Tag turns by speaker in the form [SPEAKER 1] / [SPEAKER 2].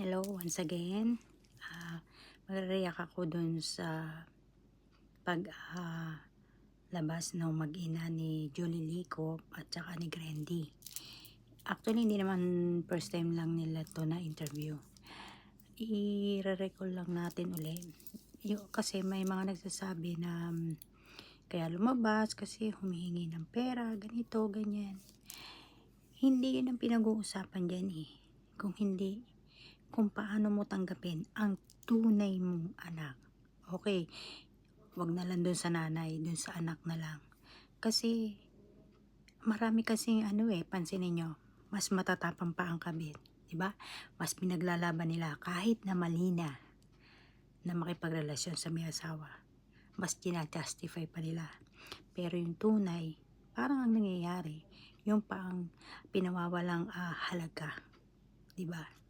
[SPEAKER 1] Hello once again. Magre-react ako dun sa pag labas ng mag-ina ni Julie Lico at saka ni Grandy. Actually, hindi naman first time lang nila to na interview. I-recall lang natin ulit. Kasi may mga nagsasabi na kaya lumabas kasi humihingi ng pera, ganito, ganyan. Hindi yun ang pinag-uusapan dyan eh. Kung paano mo tanggapin ang tunay mong anak. Okay, wag na lang dun sa nanay, dun sa anak na lang. Kasi, marami kasing pansinin nyo, mas matatapang pa ang kabit. Diba? Mas pinaglalaban nila kahit na mali na makipagrelasyon sa may asawa. Mas ginajustify pa nila. Pero yung tunay, parang ang nangyayari, yung pang pinawawalang halaga. Diba?